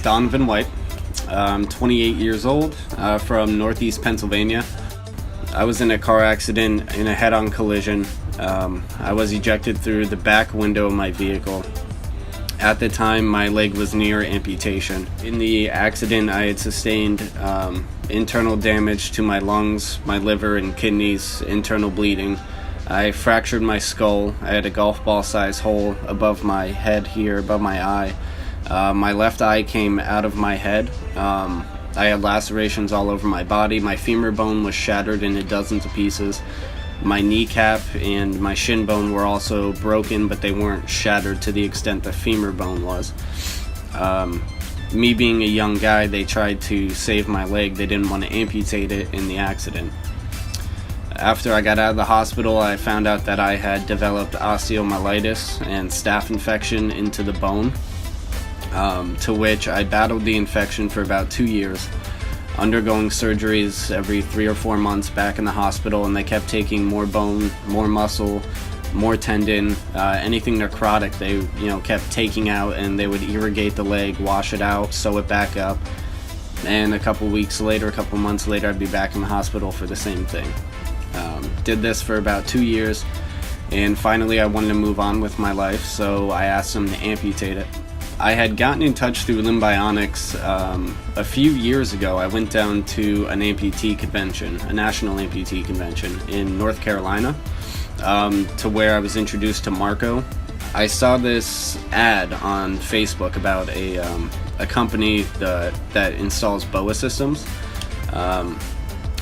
is Donovan White. I'm 28 years old, from Northeast Pennsylvania. I was in a car accident in a head-on collision. I was ejected through the back window of my vehicle. At the time, my leg was near amputation. In the accident, I had sustained internal damage to my lungs, my liver and kidneys, internal bleeding. I fractured my skull. I had a golf ball size hole above my head here, above my eye. My left eye came out of my head. I had lacerations all over my body. My femur bone was shattered into dozens of pieces. My kneecap and my shin bone were also broken, but they weren't shattered to the extent the femur bone was. Me being a young guy, they tried to save my leg. They didn't want to amputate it in the accident. After I got out of the hospital, I found out that I had developed osteomyelitis and staph infection into the bone, to which I battled the infection for about 2 years, undergoing surgeries every 3 or 4 months back in the hospital, and they kept taking more bone, more muscle, more tendon, anything necrotic they kept taking out, and they would irrigate the leg, wash it out, sew it back up, and a couple months later I'd be back in the hospital for the same thing. Did this for about 2 years, and finally I wanted to move on with my life, so I asked them to amputate it. I had gotten in touch through Limbionics a few years ago. I went down to an amputee convention, a national amputee convention in North Carolina, to where I was introduced to Marco. I saw this ad on Facebook about a company that installs BOA systems.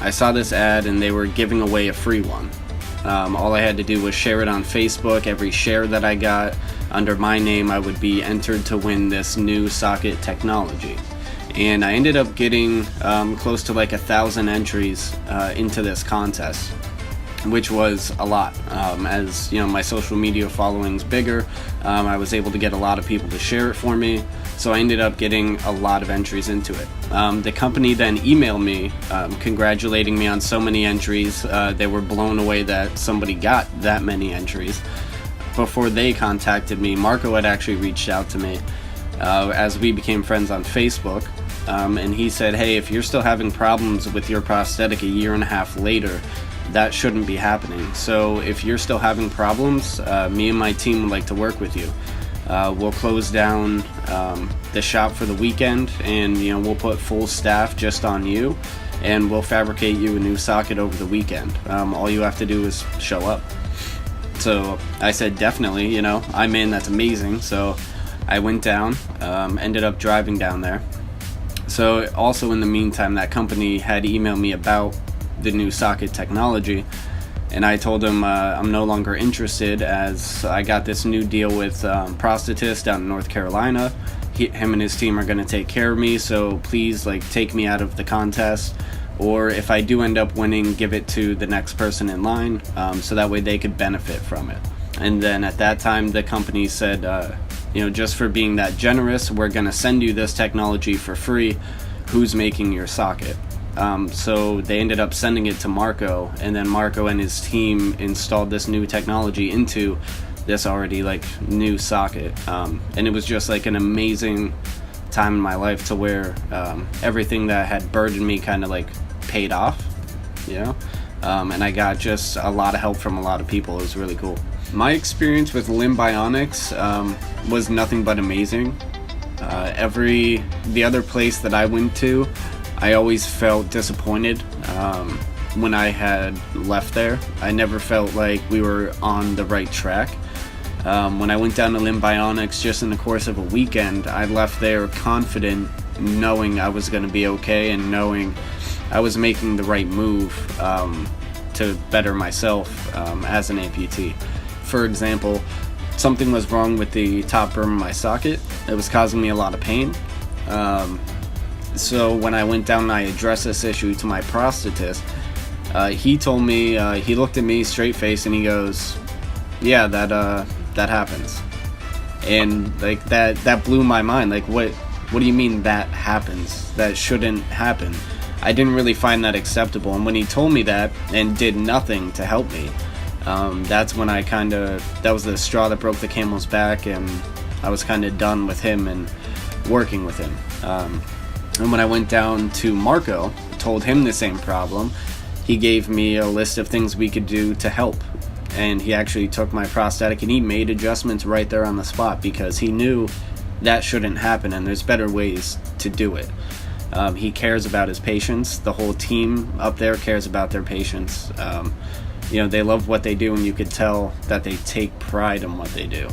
I saw this ad and they were giving away a free one. All I had to do was share it on Facebook. Every share that I got under my name, I would be entered to win this new socket technology. And I ended up getting close to like 1,000 entries into this contest, which was a lot. As you know, my social media following's bigger. I was able to get a lot of people to share it for me, so I ended up getting a lot of entries into it. The company then emailed me congratulating me on so many entries. They were blown away that somebody got that many entries. Before they contacted me, Marco had actually reached out to me as we became friends on Facebook, and he said, hey, if you're still having problems with your prosthetic a year and a half later, that shouldn't be happening. So if you're still having problems, me and my team would like to work with you. We'll close down the shop for the weekend, and we'll put full staff just on you, and we'll fabricate you a new socket over the weekend. All you have to do is show up. So I said, definitely, I'm in, that's amazing. So I went down, ended up driving down there. So also in the meantime, that company had emailed me about the new socket technology, and I told him I'm no longer interested, as I got this new deal with prosthetist down in North Carolina. Him and his team are going to take care of me, so please take me out of the contest, or if I do end up winning, give it to the next person in line, so that way they could benefit from it. And then at that time the company said, just for being that generous, we're going to send you this technology for free. Who's making your socket? So they ended up sending it to Marco, and then Marco and his team installed this new technology into this already new socket, and it was just an amazing time in my life, to where everything that had burdened me kind of paid off, and I got just a lot of help from a lot of people. It was really cool. My experience with Limbionics was nothing but amazing. The other place that I went to, I always felt disappointed when I had left there. I never felt like we were on the right track. When I went down to Limbionics just in the course of a weekend, I left there confident, knowing I was going to be okay, and knowing I was making the right move to better myself as an amputee. For example, something was wrong with the top berm of my socket. It was causing me a lot of pain. So when I went down and I addressed this issue to my prosthetist, he told me, he looked at me straight face and he goes, yeah, that happens. And that blew my mind. What do you mean that happens? That shouldn't happen. I didn't really find that acceptable. And when he told me that and did nothing to help me, that's when that was the straw that broke the camel's back, and I was kind of done with him and working with him. And when I went down to Marco, told him the same problem, he gave me a list of things we could do to help. And he actually took my prosthetic and he made adjustments right there on the spot, because he knew that shouldn't happen and there's better ways to do it. He cares about his patients. The whole team up there cares about their patients. They love what they do, and you could tell that they take pride in what they do.